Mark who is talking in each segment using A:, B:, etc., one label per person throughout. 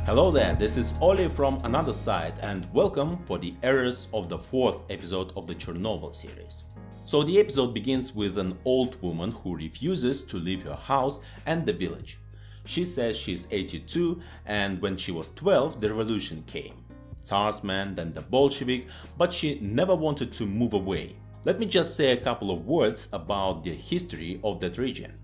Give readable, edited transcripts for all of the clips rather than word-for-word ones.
A: Hello there, this is Oli from another side and welcome for the errors of the fourth episode of the Chernobyl series. So the episode begins with an old woman who refuses to leave her house and the village. She says she's 82 and when she was 12 the revolution came. Tsar's man, then the Bolshevik, but she never wanted to move away. Let me just say a couple of words about the history of that region.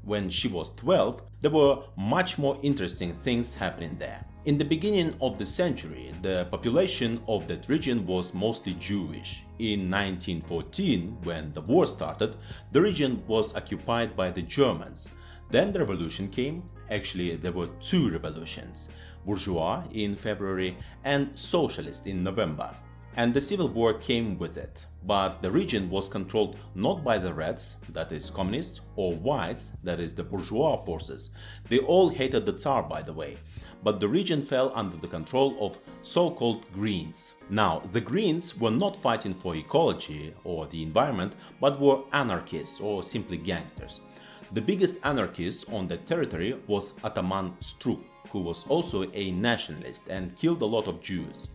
A: When she was 12, there were much more interesting things happening there. In the beginning of the century, the population of that region was mostly Jewish. In 1914, when the war started, the region was occupied by the Germans. Then the revolution came. Actually, there were two revolutions: bourgeois in February and socialist in November. And the civil war came with it. But the region was controlled not by the Reds, that is communists, or Whites, that is the bourgeois forces. They all hated the Tsar, by the way. But the region fell under the control of so-called Greens. Now, the Greens were not fighting for ecology or the environment, but were anarchists or simply gangsters. The biggest anarchist on that territory was Ataman Struk, who was also a nationalist and killed a lot of Jews.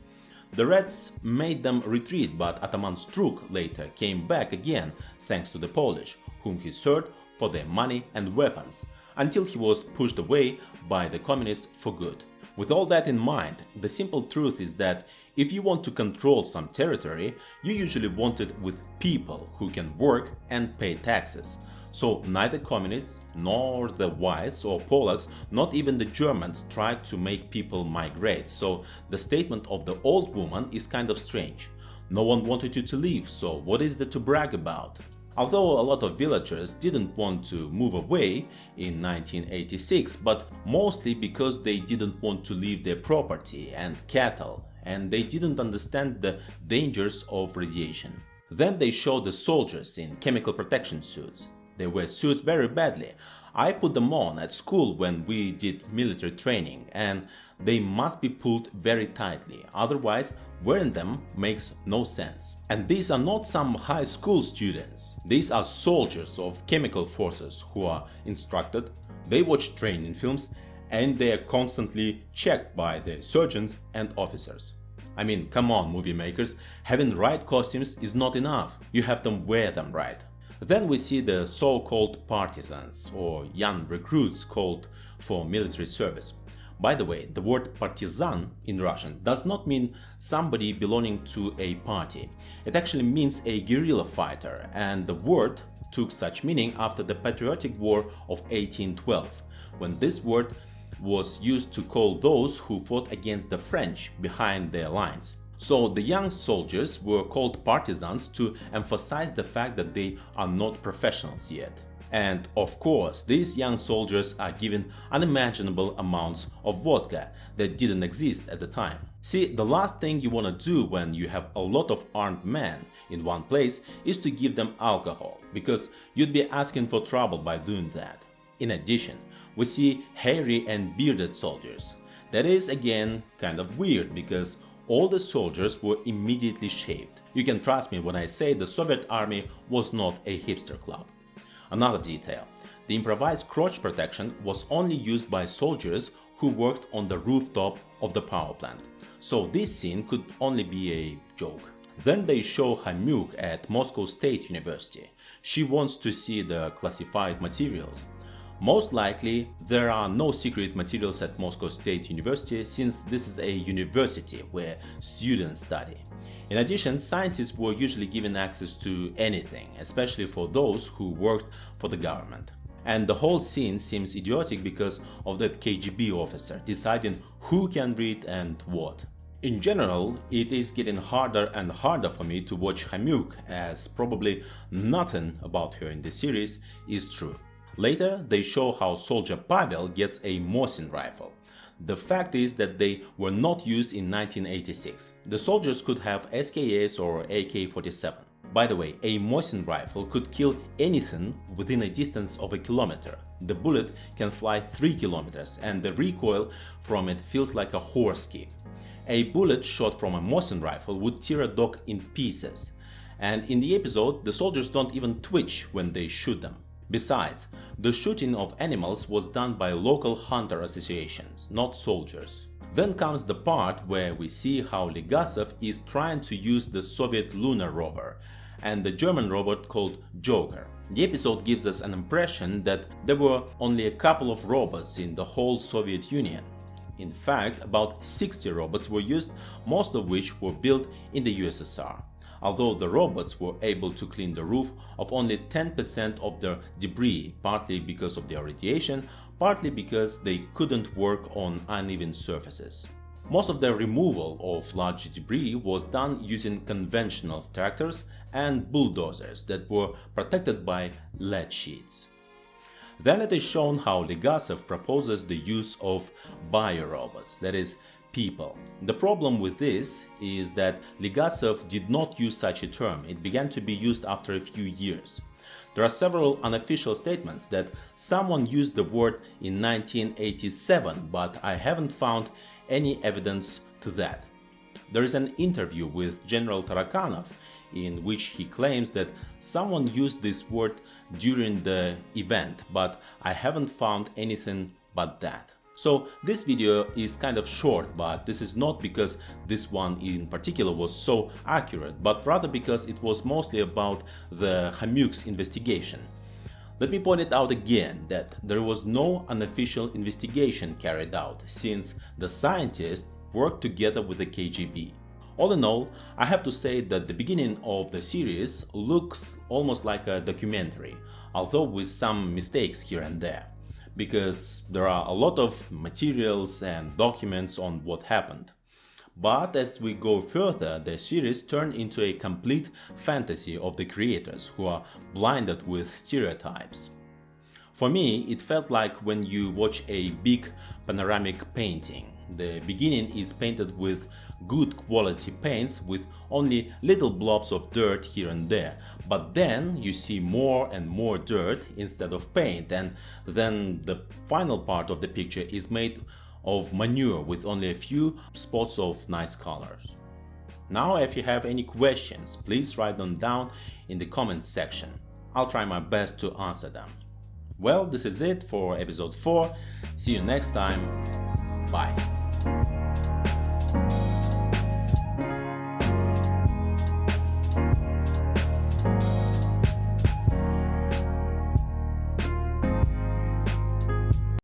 A: The Reds made them retreat, but Ataman Struk later came back again thanks to the Polish, whom he served for their money and weapons, until he was pushed away by the communists for good. With all that in mind, the simple truth is that if you want to control some territory, you usually want it with people who can work and pay taxes. So neither communists, nor the Whites or Polacks, not even the Germans tried to make people migrate, so the statement of the old woman is kind of strange. No one wanted you to leave, so what is there to brag about? Although a lot of villagers didn't want to move away in 1986, but mostly because they didn't want to leave their property and cattle, and they didn't understand the dangers of radiation. Then they showed the soldiers in chemical protection suits. They wear suits very badly. I put them on at school when we did military training, and they must be pulled very tightly, otherwise wearing them makes no sense. And these are not some high school students. These are soldiers of chemical forces who are instructed, they watch training films, and they are constantly checked by the surgeons and officers. I mean, come on, movie makers, having right costumes is not enough, you have to wear them right. Then we see the so-called partisans, or young recruits called for military service. By the way, the word partisan in Russian does not mean somebody belonging to a party. It actually means a guerrilla fighter, and the word took such meaning after the Patriotic War of 1812, when this word was used to call those who fought against the French behind their lines. So the young soldiers were called partisans to emphasize the fact that they are not professionals yet. And of course, these young soldiers are given unimaginable amounts of vodka that didn't exist at the time. See, the last thing you want to do when you have a lot of armed men in one place is to give them alcohol, because you'd be asking for trouble by doing that. In addition, we see hairy and bearded soldiers. That is again kind of weird, because all the soldiers were immediately shaved. You can trust me when I say the Soviet army was not a hipster club. Another detail: the improvised crotch protection was only used by soldiers who worked on the rooftop of the power plant. So this scene could only be a joke. Then they show Hamyuk at Moscow State University. She wants to see the classified materials. Most likely, there are no secret materials at Moscow State University, since this is a university where students study. In addition, scientists were usually given access to anything, especially for those who worked for the government. And the whole scene seems idiotic because of that KGB officer deciding who can read and what. In general, it is getting harder and harder for me to watch Hamyuk, as probably nothing about her in the series is true. Later, they show how soldier Pavel gets a Mosin rifle. The fact is that they were not used in 1986. The soldiers could have SKS or AK-47. By the way, a Mosin rifle could kill anything within a distance of a kilometer. The bullet can fly 3 kilometers and the recoil from it feels like a horse kick. A bullet shot from a Mosin rifle would tear a dog in pieces. And in the episode, the soldiers don't even twitch when they shoot them. Besides, the shooting of animals was done by local hunter associations, not soldiers. Then comes the part where we see how Legasov is trying to use the Soviet lunar rover and the German robot called Joker. The episode gives us an impression that there were only a couple of robots in the whole Soviet Union. In fact, about 60 robots were used, most of which were built in the USSR, although the robots were able to clean the roof of only 10% of the debris, partly because of their radiation, partly because they couldn't work on uneven surfaces. Most of the removal of large debris was done using conventional tractors and bulldozers that were protected by lead sheets. Then it is shown how Legasov proposes the use of biorobots, that is, people. The problem with this is that Legasov did not use such a term. It began to be used after a few years. There are several unofficial statements that someone used the word in 1987, but I haven't found any evidence to that. There is an interview with General Tarakanov in which he claims that someone used this word during the event, but I haven't found anything but that. So this video is kind of short, but this is not because this one in particular was so accurate, but rather because it was mostly about the Khamyuk's investigation. Let me point it out again that there was no unofficial investigation carried out, since the scientists worked together with the KGB. All in all, I have to say that the beginning of the series looks almost like a documentary, although with some mistakes here and there, because there are a lot of materials and documents on what happened. But as we go further, the series turned into a complete fantasy of the creators who are blinded with stereotypes. For me, it felt like when you watch a big panoramic painting. The beginning is painted with good quality paints with only little blobs of dirt here and there, but then you see more and more dirt instead of paint, and then the final part of the picture is made of manure with only a few spots of nice colors. Now, if you have any questions, please write them down in the comments section. I'll try my best to answer them. Well, this is it for episode 4. See you next time. Bye.